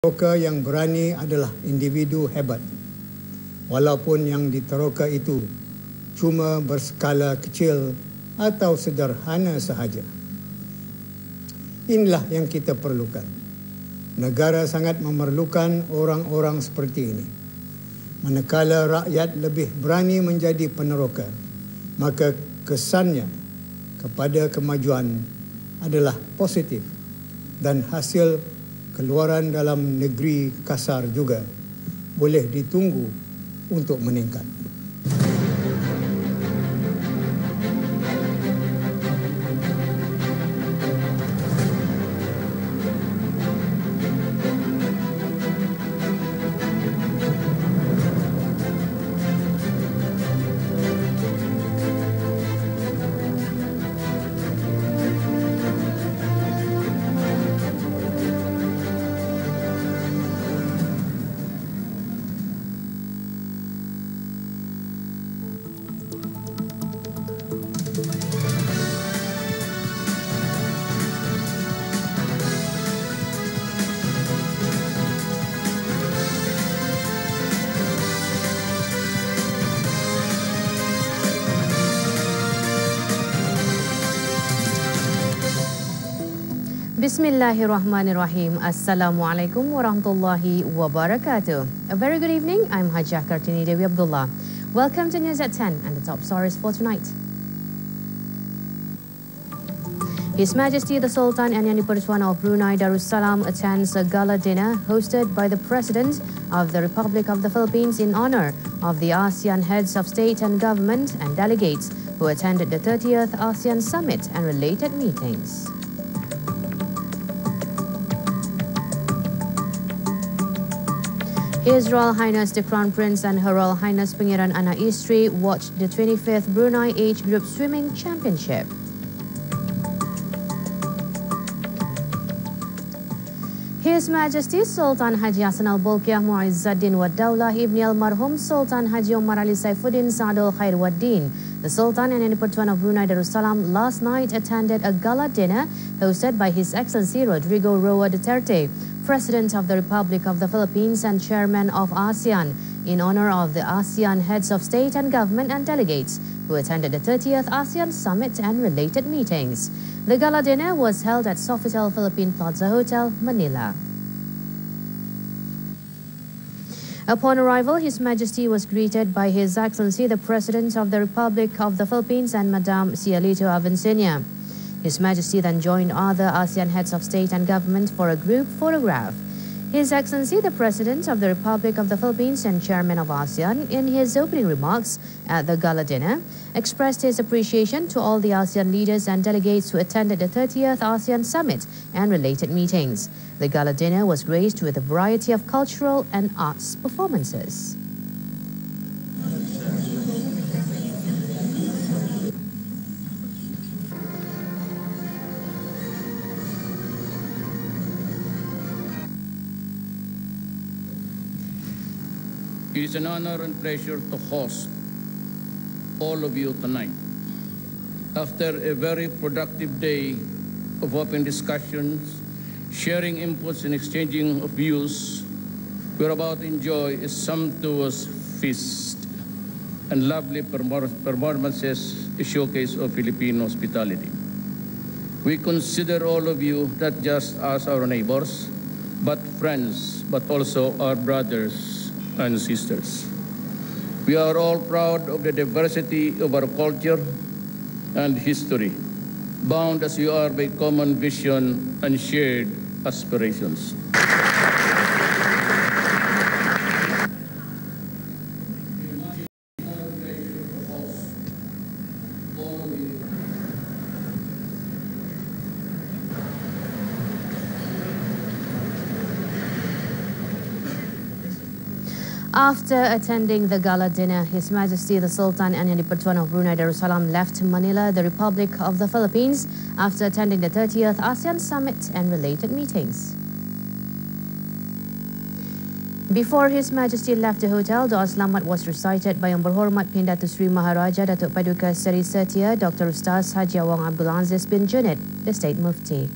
Teroka yang berani adalah individu hebat, walaupun yang diteroka itu cuma berskala kecil atau sederhana sahaja. Inilah yang kita perlukan. Negara sangat memerlukan orang-orang seperti ini. Manakala rakyat lebih berani menjadi peneroka, maka kesannya kepada kemajuan adalah positif dan hasil keluaran dalam negeri kasar juga boleh ditunggu untuk meningkat. Bismillahirrahmanirrahim. Assalamualaikum warahmatullahi wabarakatuh. A very good evening. I'm Haja Kartini Dewi Abdullah. Welcome to News at 10 and the top stories for tonight. His Majesty the Sultan and Yang di-Pertuan of Brunei Darussalam attends a gala dinner hosted by the President of the Republic of the Philippines in honor of the ASEAN heads of state and government and delegates who attended the 30th ASEAN Summit and related meetings. His Royal Highness the Crown Prince and Her Royal Highness Pangeran Ana Istri watched the 25th Brunei Age Group Swimming Championship. His Majesty Sultan Haji Hassan Al-Bolkiah Mu'izzuddin Wad Daulah Ibni Almarhum Sultan Haji Omar Ali Saifuddin Saadul Khair Waddin, the Sultan and Yang di-Pertuan of Brunei Darussalam last night attended a gala dinner hosted by His Excellency Rodrigo Roa Duterte, President of the Republic of the Philippines and Chairman of ASEAN, in honor of the ASEAN heads of state and government and delegates who attended the 30th ASEAN Summit and related meetings. The gala dinner was held at Sofitel Philippine Plaza Hotel, Manila. Upon arrival, His Majesty was greeted by His Excellency the President of the Republic of the Philippines and Madame Cielito Avencenia. His Majesty then joined other ASEAN heads of state and government for a group photograph. His Excellency the President of the Republic of the Philippines and Chairman of ASEAN, in his opening remarks at the gala dinner, expressed his appreciation to all the ASEAN leaders and delegates who attended the 30th ASEAN Summit and related meetings. The gala dinner was graced with a variety of cultural and arts performances. It is an honor and pleasure to host all of you tonight. After a very productive day of open discussions, sharing inputs and exchanging of views, we're about to enjoy a sumptuous feast and lovely performances, a showcase of Filipino hospitality. We consider all of you not just as our neighbors, but friends, but also our brothers and sisters. We are all proud of the diversity of our culture and history, bound as we are by common vision and shared aspirations. After attending the gala dinner, His Majesty the Sultan and Yang di-Pertuan of Brunei Darussalam left Manila, the Republic of the Philippines, after attending the 30th ASEAN Summit and related meetings. Before His Majesty left the hotel, doa selamat was recited by Yang Berhormat Pendatu Sri Maharaja Datuk Paduka Seri Setia Dr. Ustaz Haji Awang Abdul Aziz bin Junid, the State Mufti.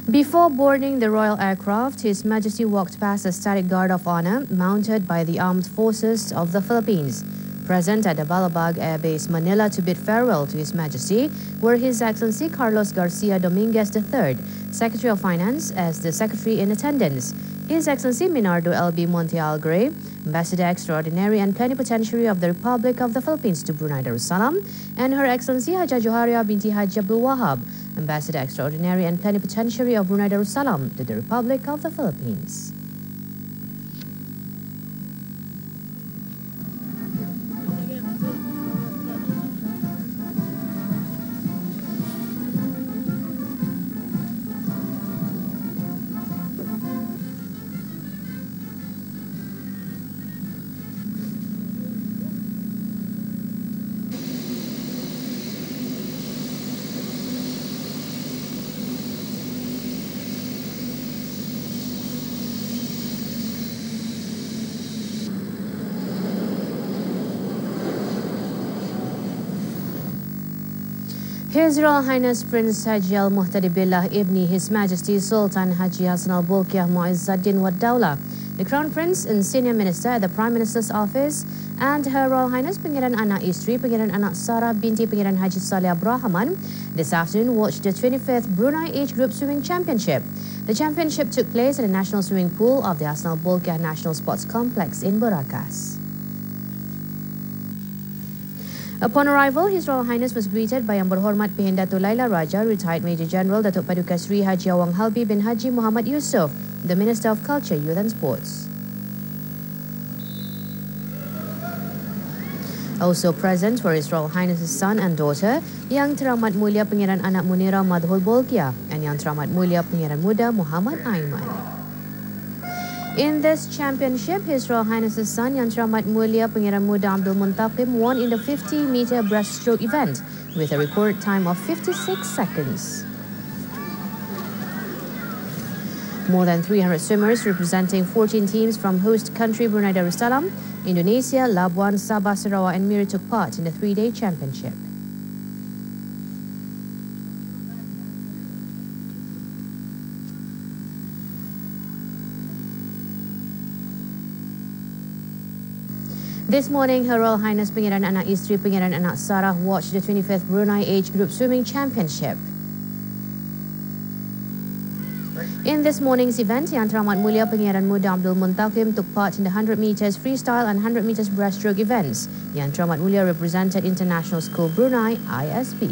Before boarding the royal aircraft, His Majesty walked past a static guard of honor mounted by the Armed Forces of the Philippines. Present at the Balabag Air Base, Manila, to bid farewell to His Majesty were His Excellency Carlos Garcia Dominguez III, Secretary of Finance, as the Secretary in attendance, His Excellency Minardo L.B. Monte Algre, Ambassador Extraordinary and Plenipotentiary of the Republic of the Philippines to Brunei Darussalam, and Her Excellency Haja Joharia binti Haji Abdul Wahab, Ambassador Extraordinary and Plenipotentiary of Brunei Darussalam to the Republic of the Philippines. His Royal Highness Prince Haji Al-Muhtadi Billah Ibni His Majesty Sultan Haji Hassan Al-Bolkiah Mu'izzuddin Wad Dawlah, the Crown Prince and Senior Minister at the Prime Minister's Office, and Her Royal Highness Pangeran Anak Isteri Pangeran Anak Sarah binti Pangeran Haji Saleh Abrahaman this afternoon watched the 25th Brunei Age Group Swimming Championship. The championship took place at the National Swimming Pool of the Hassan Al-Bolkiah National Sports Complex in Barakas. Upon arrival, His Royal Highness was greeted by Yang Berhormat Pehendatul Laila Raja, Retired Major General Datuk Paduka Sri Haji Awang Halbi bin Haji Muhammad Yusof, the Minister of Culture, Youth and Sports. Also present were His Royal Highness's son and daughter, Yang Teramat Mulia Pangeran Anak Munira Madhul Bolkiah, and Yang Teramat Mulia Pangeran Muda Muhammad Aiman. In this championship, His Royal Highness's son, Yang Teramat Mulia Pangeran Muda Abdul Muntaqim, won in the 50-meter breaststroke event with a record time of 56 seconds. More than 300 swimmers representing 14 teams from host country Brunei Darussalam, Indonesia, Labuan, Sabah, Sarawak and Miri took part in the 3-day championship. This morning, Her Royal Highness Pangeran Anak Isteri Pangeran Anak Sarah watched the 25th Brunei Age Group Swimming Championship. In this morning's event, Yang Teramat Mulia Pangeran Muda Abdul Muntaqim took part in the 100 meters freestyle and 100 meters breaststroke events. Yang Teramat Mulia represented International School Brunei, ISB.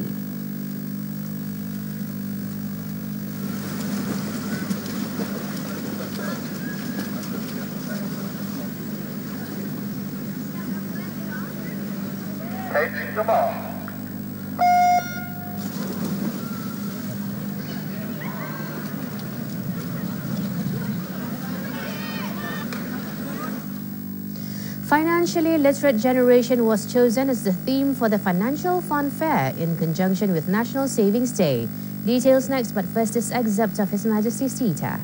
Financially literate generation was chosen as the theme for the Financial Fun Fair in conjunction with National Savings Day. Details next, but first this excerpt of His Majesty's Tita.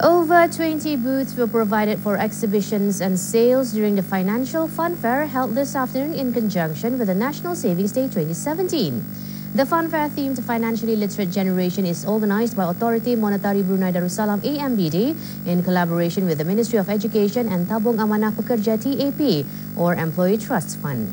Over 20 booths were provided for exhibitions and sales during the Financial Fun Fair held this afternoon in conjunction with the National Savings Day 2017. The Fun Fair themed Financially Literate Generation is organized by Authority Monetary Brunei Darussalam AMBD in collaboration with the Ministry of Education and Tabung Amanah Pekerja TAP or Employee Trust Fund.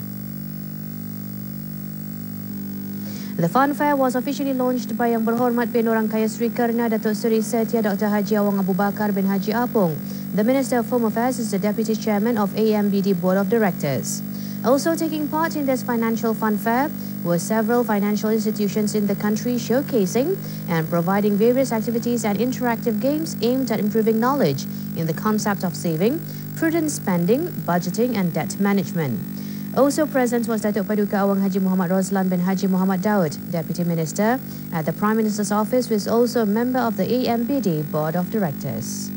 The Fun Fair was officially launched by Yang Berhormat Penorang Kaya Sri Karna Datuk Seri Setia Dr. Haji Awang Abu Bakar bin Haji Apong. The Minister of Home Affairs is the Deputy Chairman of AMBD Board of Directors. Also taking part in this Financial Fun Fair were several financial institutions in the country showcasing and providing various activities and interactive games aimed at improving knowledge in the concept of saving, prudent spending, budgeting and debt management. Also present was Datuk Paduka Awang Haji Muhammad Roslan bin Haji Muhammad Daud, Deputy Minister at the Prime Minister's Office, who is also a member of the AMBD Board of Directors.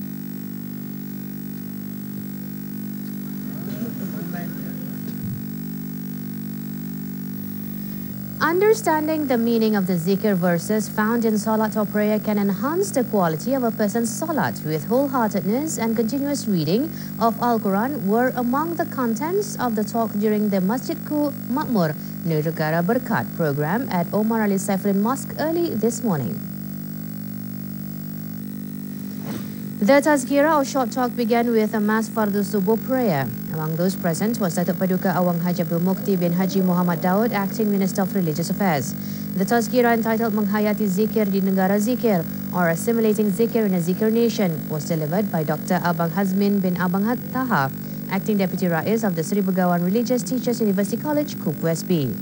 Understanding the meaning of the zikr verses found in salat or prayer can enhance the quality of a person's salat, with wholeheartedness and continuous reading of Al-Quran were among the contents of the talk during the Masjidku Makmur Negara Berkat program at Omar Ali Saifuddin Mosque early this morning. The Tazkirah or short talk began with a mass Fardu Subuh prayer. Among those present was Datuk Paduka Awang Haji Abdul Mukti bin Haji Muhammad Daud, Acting Minister of Religious Affairs. The Tazkirah, entitled Menghayati Zikir di Negara Zikir, or Assimilating Zikir in a Zikir Nation, was delivered by Dr. Abang Hazmin bin Abang Taha, Acting Deputy Rais of the Seri Begawan Religious Teachers University College, Kup West B.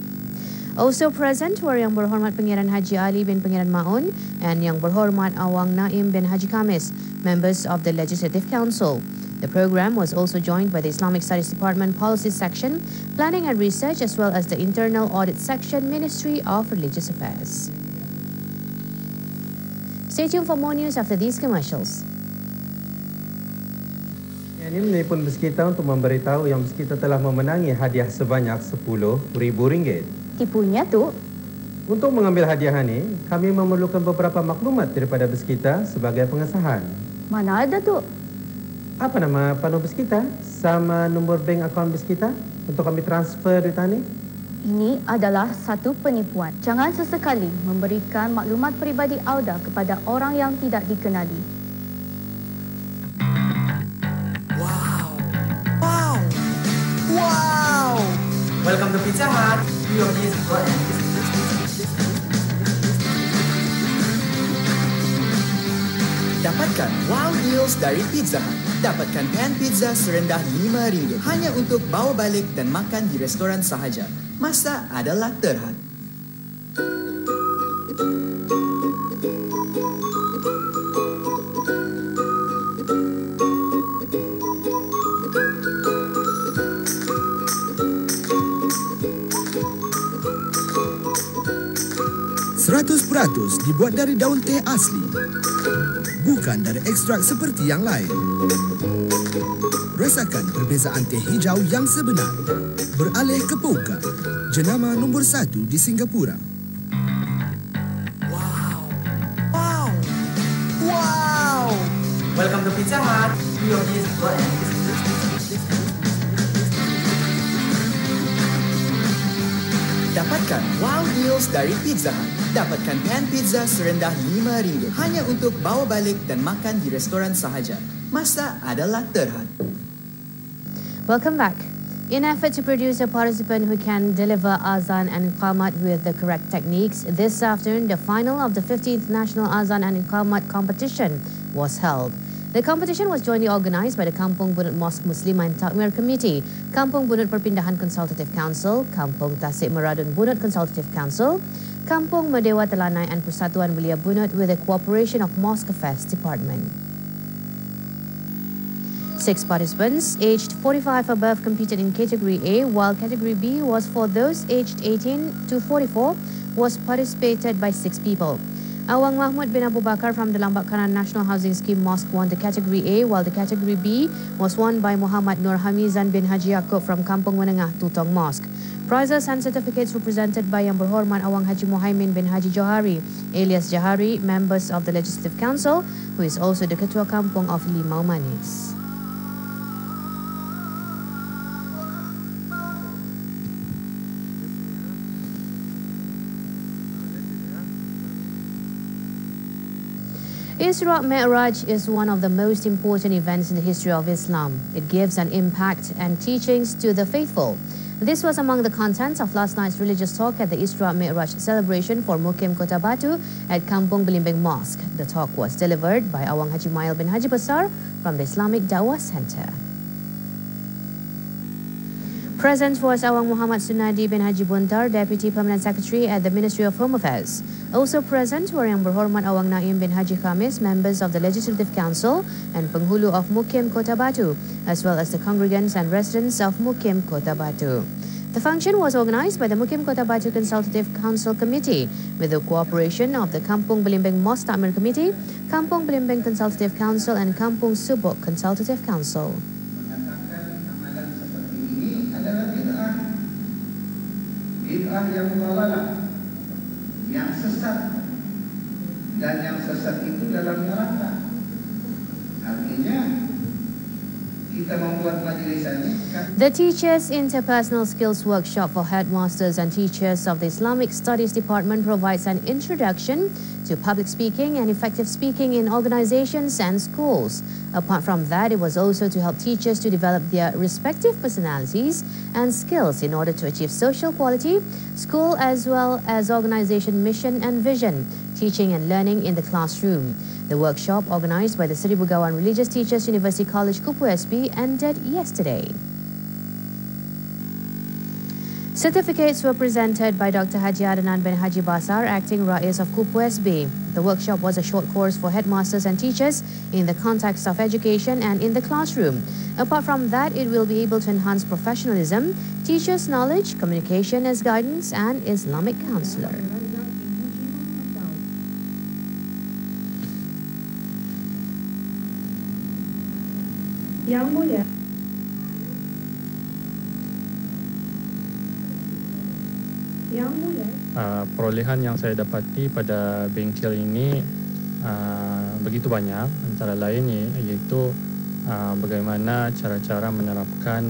Also present were Yang Berhormat Pangeran Haji Ali bin Pangeran Maun and Yang Berhormat Awang Naim bin Haji Kamis, members of the Legislative Council. The program was also joined by the Islamic Studies Department Policy Section, Planning and Research, as well as the Internal Audit Section, Ministry of Religious Affairs. Stay tuned for more news after these commercials. Ini menelpon Berita untuk memberitahu yang Berita telah memenangi hadiah sebanyak RM10,000. Tipunya tu? Untuk mengambil hadiah ini, kami memerlukan beberapa maklumat daripada Berita sebagai pengesahan. Mana ada tu? Apa nama panuh Berita sama nombor bank akaun Berita untuk kami transfer duit ini? Ini adalah satu penipuan. Jangan sesekali memberikan maklumat peribadi anda kepada orang yang tidak dikenali. Wow! Wow! Wow! Welcome to Pizza Hut. Your needs for Dapatkan wow deals dari Pizza Hut. Dapatkan pan pizza serendah RM5 hanya untuk bawa balik dan makan di restoran sahaja. Masa adalah terhad. %100% dibuat dari daun teh asli. Bukan dari ekstrak seperti yang lain. Rasakan perbezaan teh hijau yang sebenar. Beralih ke Pouka, jenama nombor 1 di Singapura. Wow! Wow! Wow! Welcome to Pizza Hut. Your needs for Dapatkan wow deals dari Pizza Hut. Dapatkan pan pizza serendah RM5 hanya untuk bawa balik dan makan di restoran sahaja. Masa adalah terhad. Welcome back. In effort to produce a participant who can deliver azan and iqamat with the correct techniques, this afternoon the final of the 15th National Azan and Iqamat competition was held. The competition was jointly organised by the Kampung Bunut Mosque Muslimah and Takmir Committee, Kampung Bunut Perpindahan Consultative Council, Kampung Tasik Meradun Bunut Consultative Council, Kampung Medewa Telanai and Persatuan Belia Bunut with the cooperation of Mosque Affairs Department. 6 participants aged 45 above competed in Category A, while Category B was for those aged 18 to 44, was participated by 6 people. Awang Mahmud bin Abu Bakar from the Lambak Kanan National Housing Scheme Mosque won the Category A, while the Category B was won by Muhammad Nur Hamizan bin Haji Yaakob from Kampung Menengah Tutong Mosque. Prizes and certificates were presented by Yang Berhormat Awang Haji Muhaimin bin Haji Johari, alias Jahari, members of the Legislative Council, who is also the Ketua Kampung of Limau Manis. Isra Mi'raj is one of the most important events in the history of Islam. It gives an impact and teachings to the faithful. This was among the contents of last night's religious talk at the Isra Mi'raj celebration for Mukim Kota Batu at Kampung Belimbing Mosque. The talk was delivered by Awang Haji Mail bin Haji Besar from the Islamic Dawah Center. Present was Awang Muhammad Sunadi bin Haji Buntar, Deputy Permanent Secretary at the Ministry of Home Affairs. Also present were Yang Berhormat Awang Naim bin Haji Khamis, members of the Legislative Council and Penghulu of Mukim Kota Batu, as well as the congregants and residents of Mukim Kota Batu. The function was organised by the Mukim Kota Batu Consultative Council Committee with the cooperation of the Kampung Belimbing Mosque Takmir Committee, Kampung Belimbing Consultative Council and Kampung Subuk Consultative Council. Bid'ah yang mulalah dan yang sesat itu dalam neraka. Artinya kita membuat majlis ini. The Teachers Interpersonal Skills Workshop for Headmasters and Teachers of the Islamic Studies Department provides an introduction to public speaking and effective speaking in organizations and schools. Apart from that, it was also to help teachers to develop their respective personalities and skills in order to achieve social quality, school as well as organization mission and vision, teaching and learning in the classroom. The workshop, organized by the Seri Begawan Religious Teachers University College Kupu SB, ended yesterday. Certificates were presented by Dr. Haji Adnan bin Haji Basar, Acting Rais of Kupu SB. The workshop was a short course for headmasters and teachers in the context of education and in the classroom. Apart from that, it will be able to enhance professionalism, teachers' knowledge, communication as guidance, and Islamic counselor. Yang Mulia. Perolehan yang saya dapati pada bengkel ini begitu banyak, antara lain iaitu bagaimana cara-cara menerapkan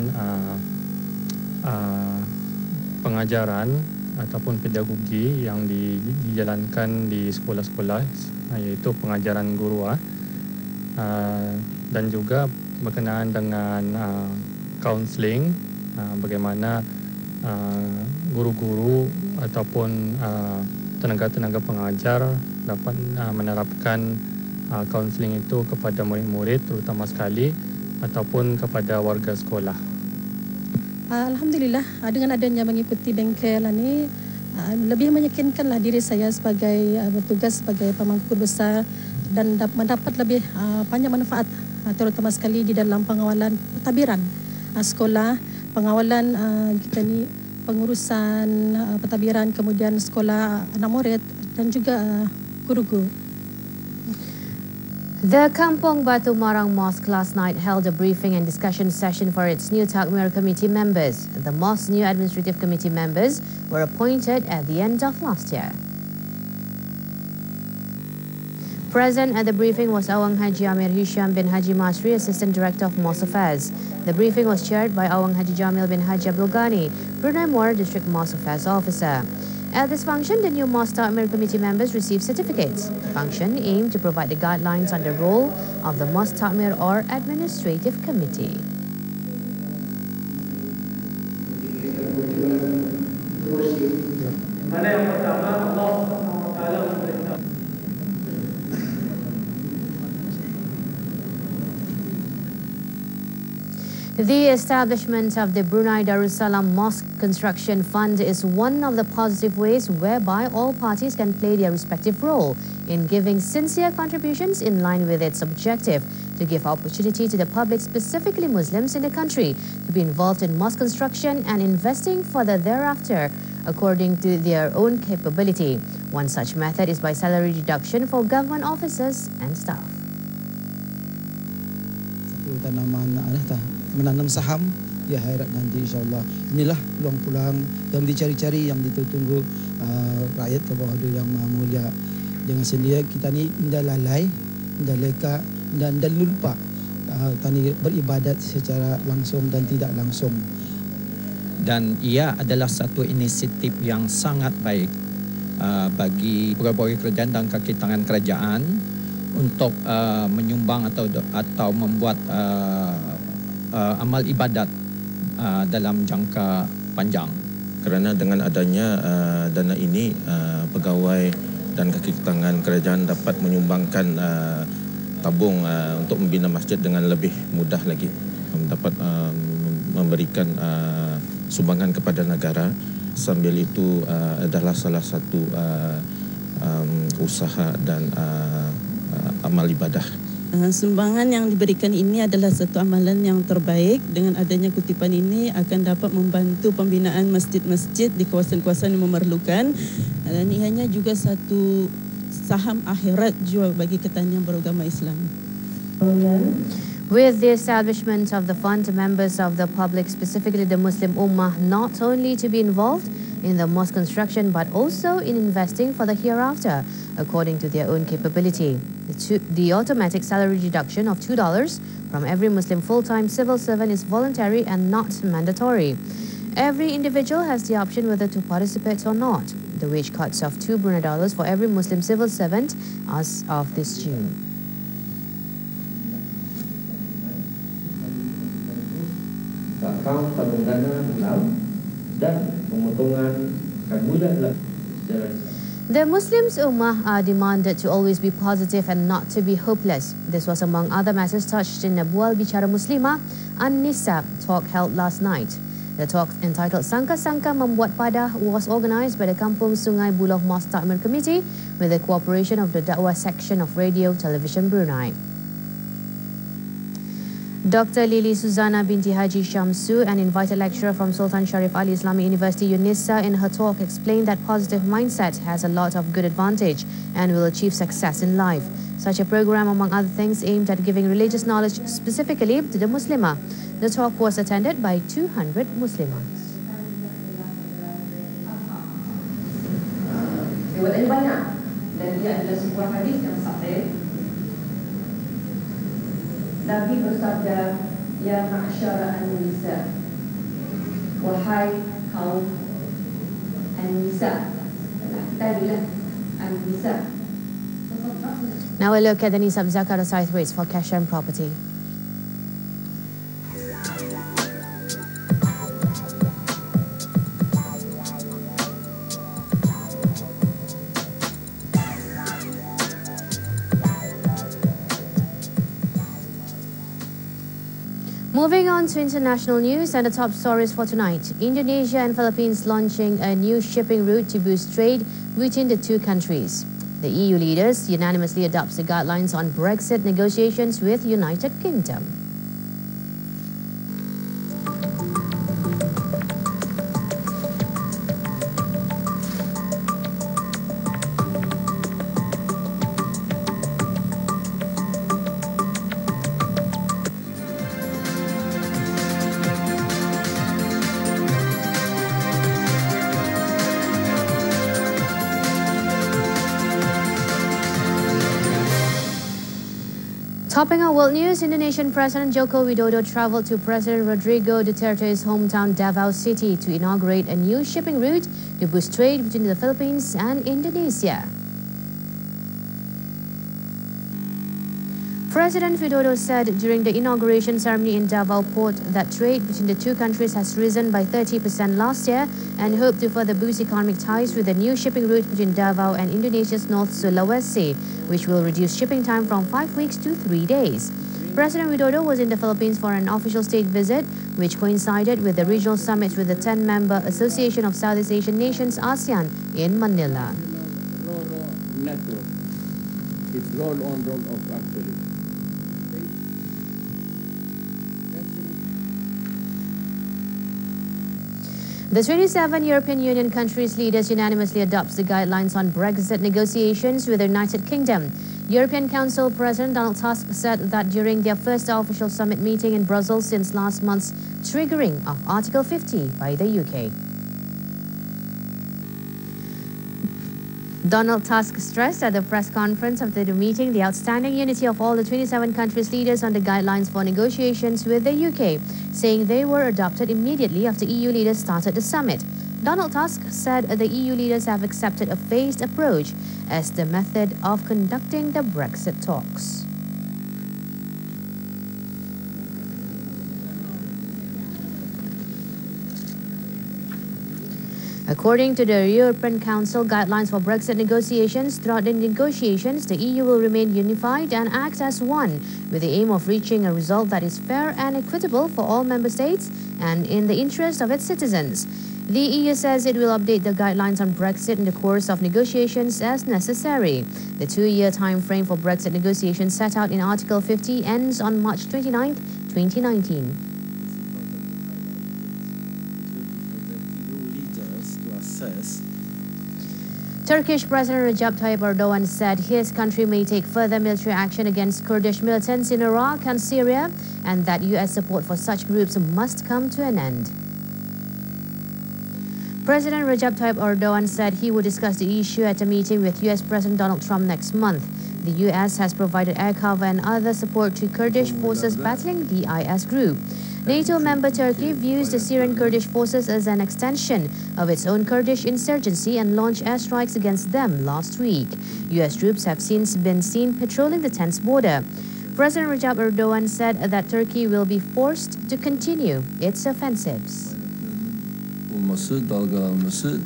pengajaran ataupun pedagogi yang dijalankan di sekolah-sekolah, iaitu pengajaran guru, dan juga berkenaan dengan kaunseling, bagaimana guru-guru ataupun tenaga-tenaga pengajar dapat menerapkan kaunseling itu kepada murid-murid terutama sekali ataupun kepada warga sekolah. Alhamdulillah, dengan adanya mengikuti bengkel ini lebih meyakinkanlah diri saya sebagai bertugas sebagai pemangku besar dan mendapat lebih banyak manfaat terutama sekali di dalam pengawalan pentadbiran sekolah, pengawalan kita ni pengurusan pentadbiran, kemudian sekolah anak murid dan juga guru-guru. The Kampung Batu Marang Mosque last night held a briefing and discussion session for its new Takmir Committee members. The mosque's new administrative committee members were appointed at the end of last year. Present at the briefing was Awang Haji Amir Hisham bin Haji Masri, Assistant Director of Mosque Affairs. The briefing was chaired by Awang Haji Jamil bin Haji Abdul Ghani, Brunei Muar District Mosque Affairs Officer. At this function, the new Mosque Takmir Committee members received certificates. The function aimed to provide the guidelines on the role of the Mosque Takmir or Administrative Committee. The establishment of the Brunei Darussalam Mosque Construction Fund is one of the positive ways whereby all parties can play their respective role in giving sincere contributions in line with its objective to give opportunity to the public, specifically Muslims in the country, to be involved in mosque construction and investing further thereafter according to their own capability. One such method is by salary deduction for government officers and staff. Satu tanaman menanam saham di akhirat nanti insyaAllah. Inilah peluang-peluang yang dicari-cari, yang ditunggu rakyat ke bawah yang Maha Mulia. Dengan sendiri kita ni indah lalai, indah leka dan lupa tani beribadat secara langsung dan tidak langsung. Dan ia adalah satu inisiatif yang sangat baik bagi pegawai kerajaan dan kaki tangan kerajaan untuk menyumbang atau membuat amal ibadat dalam jangka panjang. Kerana dengan adanya dana ini, pegawai dan kaki tangan kerajaan dapat menyumbangkan tabung untuk membina masjid dengan lebih mudah lagi, dapat memberikan sumbangan kepada negara. Sambil itu adalah salah satu usaha dan amal ibadah. Sumbangan yang diberikan ini adalah satu amalan yang terbaik. Dengan adanya kutipan ini akan dapat membantu pembinaan masjid-masjid di kawasan-kawasan yang memerlukan, dan ianya juga satu saham akhirat juga bagi ketan yang beragama Islam. With the establishment of the fund, members of the public, specifically the Muslim Ummah, not only to be involved in the mosque construction but also in investing for the hereafter, according to their own capability. The automatic salary deduction of $2 from every Muslim full-time civil servant is voluntary and not mandatory. Every individual has the option whether to participate or not. The wage cuts of $2 for every Muslim civil servant as of this June. Akaun tabung dana 6 dan pemotongan akan mula secara. The Muslims Ummah are demanded to always be positive and not to be hopeless. This was among other matters touched in the Bual Bicara Muslimah An-Nisa talk held last night. The talk, entitled Sangka-Sangka Membuat Padah, was organised by the Kampung Sungai Buloh Mosque Takmir Committee with the cooperation of the Dakwah section of Radio Television Brunei. Dr. Lili Suzana binti Haji Shamsu, an invited lecturer from Sultan Sharif Ali Islamic University UNISA, in her talk explained that positive mindset has a lot of good advantage and will achieve success in life. Such a program, among other things, aimed at giving religious knowledge specifically to the Muslimah. The talk was attended by 200 Muslimahs. Riwayatnya banyak dan ia adalah sebuah hadis yang sahih. Nabi bersabda, ya ma'syara an-nisa, wahai kaum an-nisa. Tadilah an-nisa. Now a look at the Nisab Zakat Aside rates for cash and property. Moving on to international news and the top stories for tonight. Indonesia and Philippines launching a new shipping route to boost trade between the two countries. The EU leaders unanimously adopts the guidelines on Brexit negotiations with United Kingdom. Topping our world news, Indonesian President Joko Widodo travelled to President Rodrigo Duterte's hometown Davao City to inaugurate a new shipping route to boost trade between the Philippines and Indonesia. President Widodo said during the inauguration ceremony in Davao Port that trade between the two countries has risen by 30% last year and hoped to further boost economic ties with the new shipping route between Davao and Indonesia's North Sulawesi, which will reduce shipping time from 5 weeks to 3 days. President Widodo was in the Philippines for an official state visit, which coincided with the regional summit with the 10-member Association of Southeast Asian Nations ASEAN in Manila. Network. It's roll on, roll off actually. The 27 European Union countries' leaders unanimously adopts the guidelines on Brexit negotiations with the United Kingdom. European Council President Donald Tusk said that during their first official summit meeting in Brussels since last month's triggering of Article 50 by the UK. Donald Tusk stressed at the press conference after the meeting the outstanding unity of all the 27 countries' leaders on the guidelines for negotiations with the UK, saying they were adopted immediately after EU leaders started the summit. Donald Tusk said the EU leaders have accepted a phased approach as the method of conducting the Brexit talks. According to the European Council guidelines for Brexit negotiations, throughout the negotiations, the EU will remain unified and act as one, with the aim of reaching a result that is fair and equitable for all member states and in the interest of its citizens. The EU says it will update the guidelines on Brexit in the course of negotiations as necessary. The 2-year time frame for Brexit negotiations set out in Article 50 ends on March 29, 2019. Turkish President Recep Tayyip Erdogan said his country may take further military action against Kurdish militants in Iraq and Syria, and that US support for such groups must come to an end. President Recep Tayyip Erdogan said he would discuss the issue at a meeting with US President Donald Trump next month. The US has provided air cover and other support to Kurdish forces battling the IS group. NATO member Turkey views the Syrian Kurdish forces as an extension of its own Kurdish insurgency and launched airstrikes against them last week. US troops have since been seen patrolling the tense border. President Recep Erdogan said that Turkey will be forced to continue its offensives. Olması, dalgalanması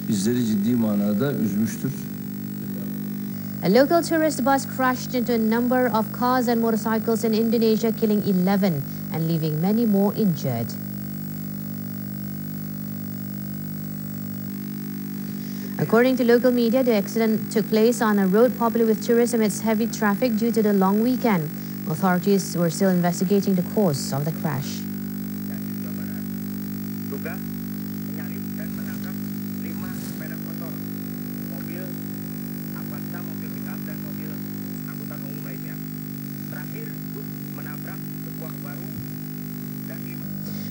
bizleri ciddi manada üzmüştür. A local tourist bus crashed into a number of cars and motorcycles in Indonesia, killing 11 and leaving many more injured. According to local media, the accident took place on a road popular with tourists amidst heavy traffic due to the long weekend. Authorities were still investigating the cause of the crash.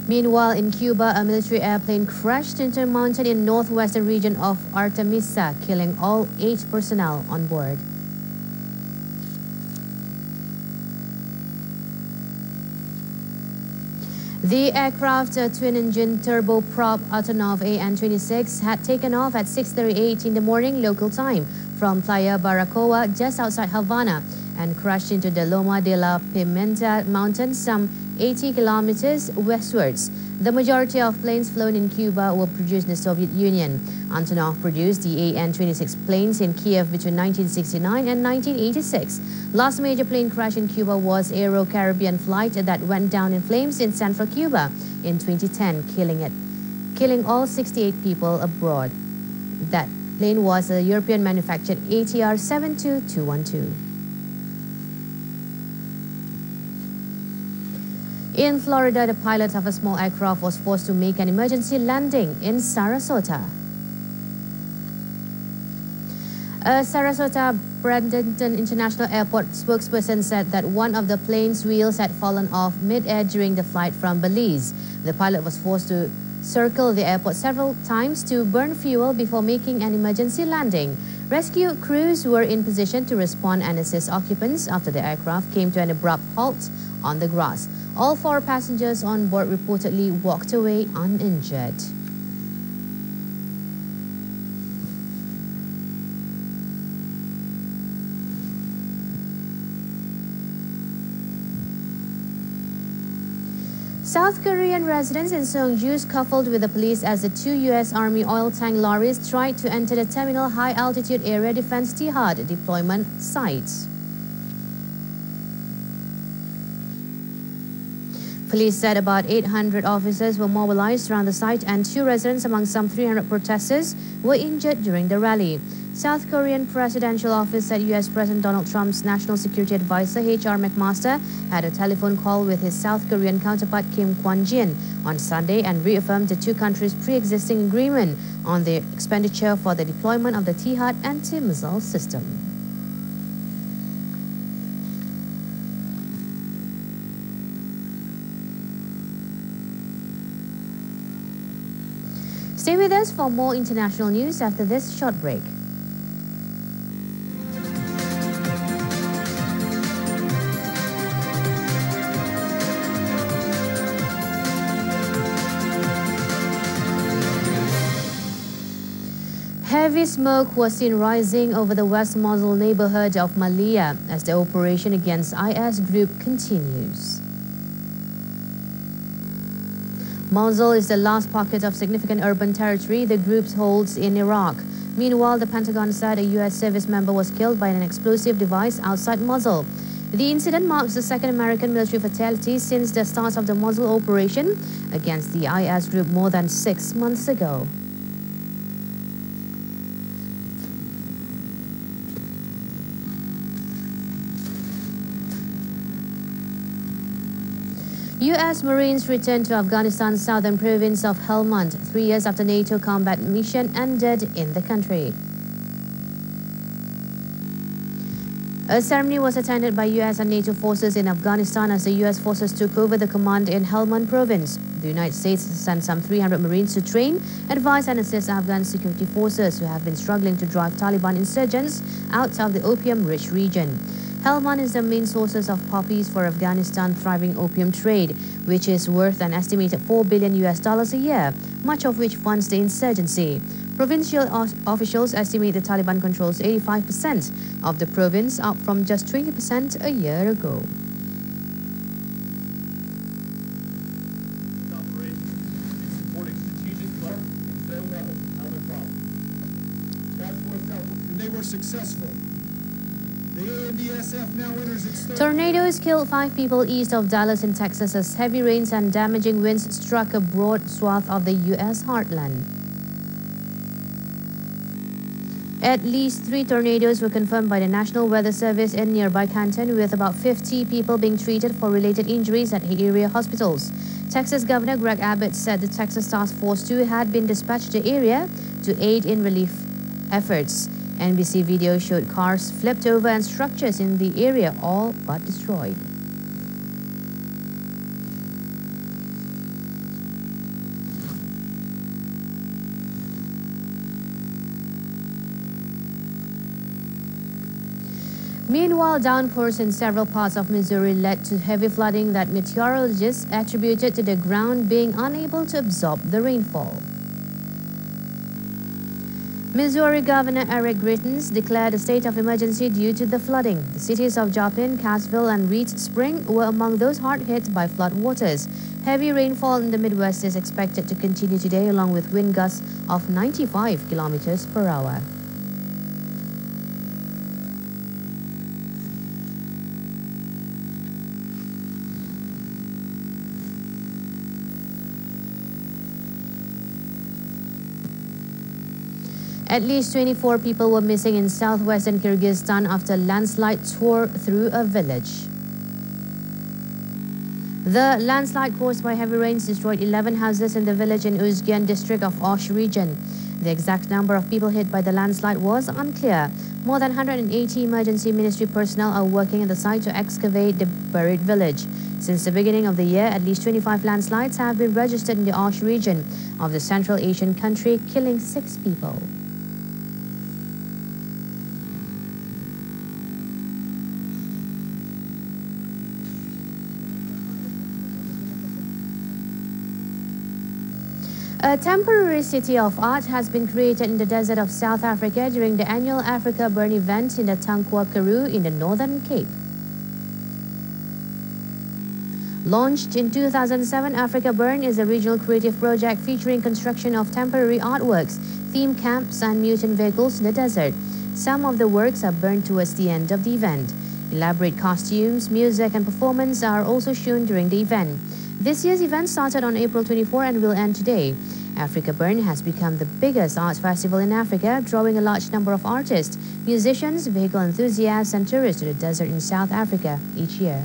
Meanwhile, in Cuba, a military airplane crashed into a mountain in northwestern region of Artemisa, killing all 8 personnel on board. The aircraft, a twin-engine turboprop Antonov AN-26, had taken off at 6:38 in the morning local time from Playa Baracoa, just outside Havana, and crashed into the Loma de la Pimenta mountain some 80 kilometers westwards. The majority of planes flown in Cuba were produced in the Soviet Union. Antonov produced the AN-26 planes in Kiev between 1969 and 1986. Last major plane crash in Cuba was Aero Caribbean flight that went down in flames in central Cuba in 2010, killing all 68 people abroad. That plane was a European-manufactured ATR 72212. In Florida, the pilot of a small aircraft was forced to make an emergency landing in Sarasota. A Sarasota Bradenton International Airport spokesperson said that one of the plane's wheels had fallen off mid-air during the flight from Belize. The pilot was forced to circle the airport several times to burn fuel before making an emergency landing. Rescue crews were in position to respond and assist occupants after the aircraft came to an abrupt halt on the grass. All 4 passengers on board reportedly walked away uninjured. South Korean residents in Seongju scuffled with the police as the 2 U.S. Army oil tank lorries tried to enter the Terminal High Altitude Area Defense Jihad deployment site. Police said about 800 officers were mobilized around the site and 2 residents among some 300 protesters were injured during the rally. South Korean presidential office said U.S. President Donald Trump's National Security Advisor H.R. McMaster had a telephone call with his South Korean counterpart Kim Kwon-jin on Sunday and reaffirmed the 2 countries' pre-existing agreement on the expenditure for the deployment of the Jihad anti-missile system. Stay with us for more international news after this short break. Heavy smoke was seen rising over the West Mosul neighborhood of Malaya as the operation against IS group continues. Mosul is the last pocket of significant urban territory the group holds in Iraq. Meanwhile, the Pentagon said a U.S. service member was killed by an explosive device outside Mosul. The incident marks the 2nd American military fatality since the start of the Mosul operation against the IS group more than 6 months ago. U.S. Marines returned to Afghanistan's southern province of Helmand 3 years after NATO combat mission ended in the country. A ceremony was attended by US and NATO forces in Afghanistan as the US forces took over the command in Helmand province. The United States sent some 300 Marines to train, advise and assist Afghan security forces who have been struggling to drive Taliban insurgents out of the opium-rich region. Helmand is the main source of poppies for Afghanistan's thriving opium trade, which is worth an estimated $4 billion a year, much of which funds the insurgency. Provincial officials estimate the Taliban controls 85% of the province, up from just 20% a year ago. They were successful. Tornadoes killed 5 people east of Dallas in Texas as heavy rains and damaging winds struck a broad swath of the U.S. heartland. At least 3 tornadoes were confirmed by the National Weather Service in nearby Canton, with about 50 people being treated for related injuries at area hospitals. Texas Governor Greg Abbott said the Texas Task Force 2 had been dispatched to the area to aid in relief efforts. NBC video showed cars flipped over and structures in the area all but destroyed. Meanwhile, downpours in several parts of Missouri led to heavy flooding that meteorologists attributed to the ground being unable to absorb the rainfall. Missouri Governor Eric Greitens declared a state of emergency due to the flooding. The cities of Joplin, Cassville, and Reed Spring were among those hard hit by floodwaters. Heavy rainfall in the Midwest is expected to continue today, along with wind gusts of 95 kilometers per hour. At least 24 people were missing in southwestern Kyrgyzstan after a landslide tore through a village. The landslide caused by heavy rains destroyed 11 houses in the village in Uzgan district of Osh region. The exact number of people hit by the landslide was unclear. More than 180 emergency ministry personnel are working at the site to excavate the buried village. Since the beginning of the year, at least 25 landslides have been registered in the Osh region of the Central Asian country, killing 6 people. A temporary city of art has been created in the desert of South Africa during the annual Africa Burn event in the Tankwa Karoo in the Northern Cape. Launched in 2007, Africa Burn is a regional creative project featuring construction of temporary artworks, theme camps, and mutant vehicles in the desert. Some of the works are burned towards the end of the event. Elaborate costumes, music, and performance are also shown during the event. This year's event started on April 24 and will end today. Africa Burn has become the biggest art festival in Africa, drawing a large number of artists, musicians, vehicle enthusiasts, and tourists to the desert in South Africa each year.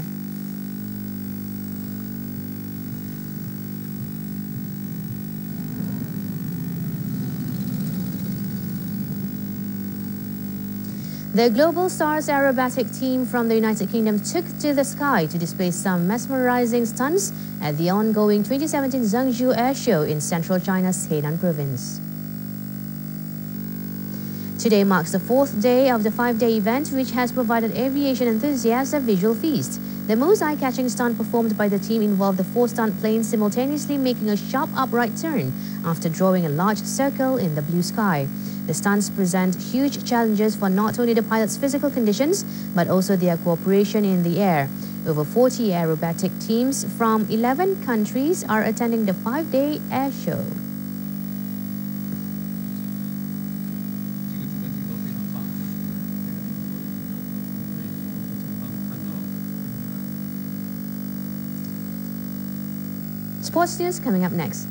The Global Stars aerobatic team from the United Kingdom took to the sky to display some mesmerizing stunts at the ongoing 2017 Zhengzhou Air Show in central China's Henan province. Today marks the 4th day of the 5-day event, which has provided aviation enthusiasts a visual feast. The most eye-catching stunt performed by the team involved the 4 stunt planes simultaneously making a sharp upright turn after drawing a large circle in the blue sky. The stunts present huge challenges for not only the pilots' physical conditions, but also their cooperation in the air. Over 40 aerobatic teams from 11 countries are attending the 5-day air show. Sports news coming up next.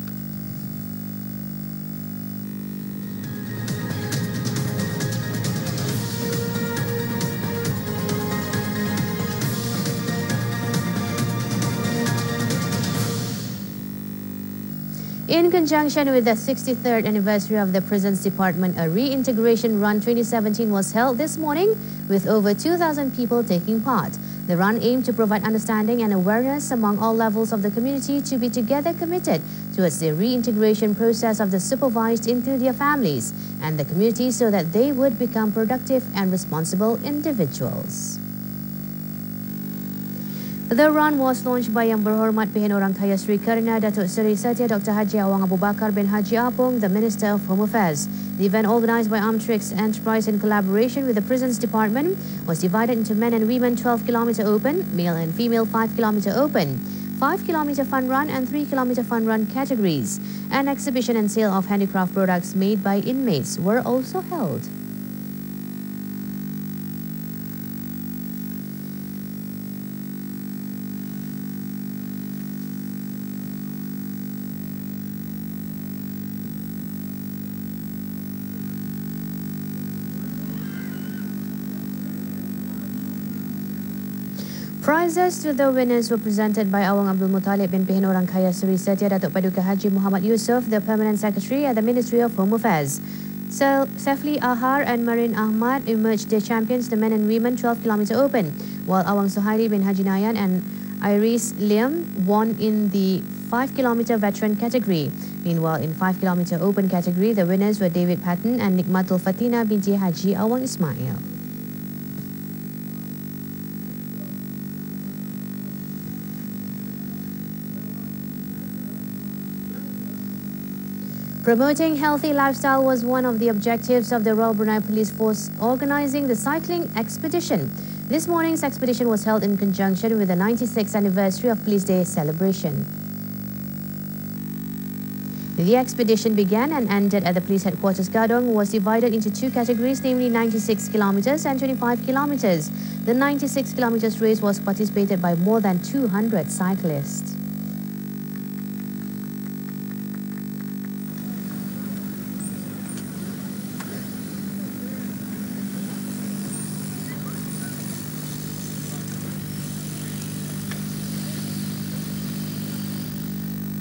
In conjunction with the 63rd anniversary of the Prisons Department, a reintegration run 2017 was held this morning with over 2,000 people taking part. The run aimed to provide understanding and awareness among all levels of the community to be together committed towards the reintegration process of the supervised into their families and the community so that they would become productive and responsible individuals. The run was launched by Yang Berhormat Pihak Orang Kaya Sri Karina Datuk Seri Setia Dr. Haji Awang Abu Bakar bin Haji Apong, the Minister of Home Affairs. The event, organised by Armtrix Enterprise in collaboration with the Prisons Department, was divided into men and women 12-kilometre open, male and female 5-kilometre open, 5-kilometre fun run and 3-kilometre fun run categories. An exhibition and sale of handicraft products made by inmates were also held. Prizes to the winners were presented by Awang Abdul Muttalib bin Pihak Orang Kaya Seri Setia Datuk Paduka Haji Muhammad Yusof, the Permanent Secretary at the Ministry of Home Affairs. Sefli Ahar and Marin Ahmad emerged their champions, the men and women 12-kilometre open, while Awang Suhaili bin Haji Nayan and Iris Liam won in the 5-kilometre veteran category. Meanwhile, in 5-kilometre open category, the winners were David Patton and Nikmatul Fatina binti Haji Awang Ismail. Promoting healthy lifestyle was one of the objectives of the Royal Brunei Police Force organising the cycling expedition. This morning's expedition was held in conjunction with the 96th anniversary of Police Day celebration. The expedition began and ended at the police headquarters Gadong, was divided into two categories, namely 96 kilometres and 25 kilometres. The 96 kilometres race was participated by more than 200 cyclists.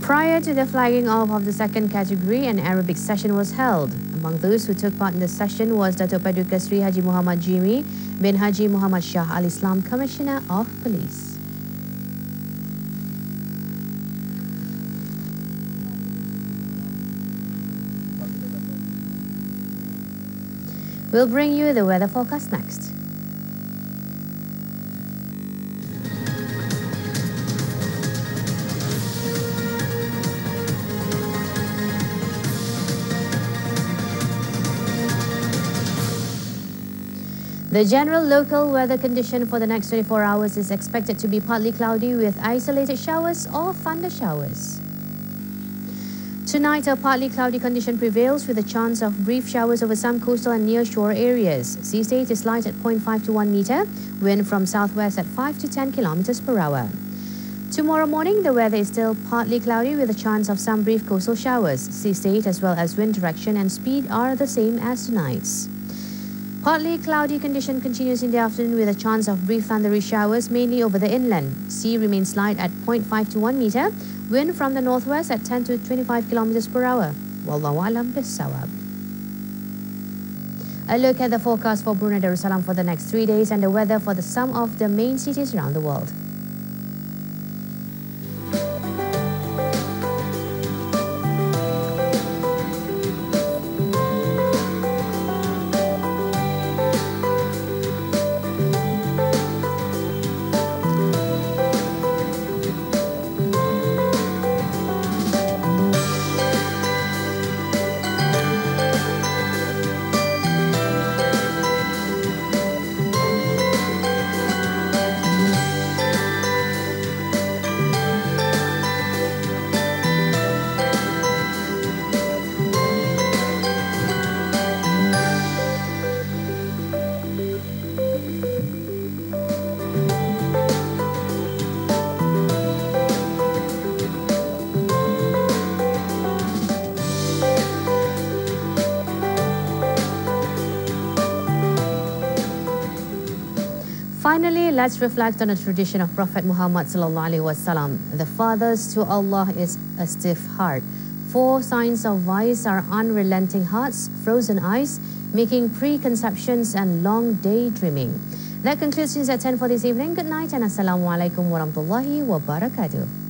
Prior to the flagging off of the second category, an aerobic session was held. Among those who took part in the session was Datuk Paduka Sri Haji Muhammad Jimmy bin Haji Muhammad Shah Al Islam, Commissioner of Police. We'll bring you the weather forecast next. The general local weather condition for the next 24 hours is expected to be partly cloudy with isolated showers or thunder showers. Tonight, a partly cloudy condition prevails with a chance of brief showers over some coastal and near-shore areas. Sea state is light at 0.5 to 1 meter, wind from southwest at 5 to 10 kilometers per hour. Tomorrow morning, the weather is still partly cloudy with a chance of some brief coastal showers. Sea state as well as wind direction and speed are the same as tonight's. Partly cloudy condition continues in the afternoon with a chance of brief thundery showers mainly over the inland. Sea remains light at 0.5 to 1 meter, wind from the northwest at 10 to 25 kilometers per hour. Wallahu alam bissawab. A look at the forecast for Brunei Darussalam for the next 3 days and the weather for some of the main cities around the world. Finally, let's reflect on the tradition of Prophet Muhammad sallallahu alaihi wasallam. The farthest to Allah is a stiff heart. 4 signs of vice are unrelenting hearts, frozen eyes, making preconceptions and long daydreaming. That concludes news at 10 for this evening. Good night and Assalamualaikum warahmatullahi wabarakatuh.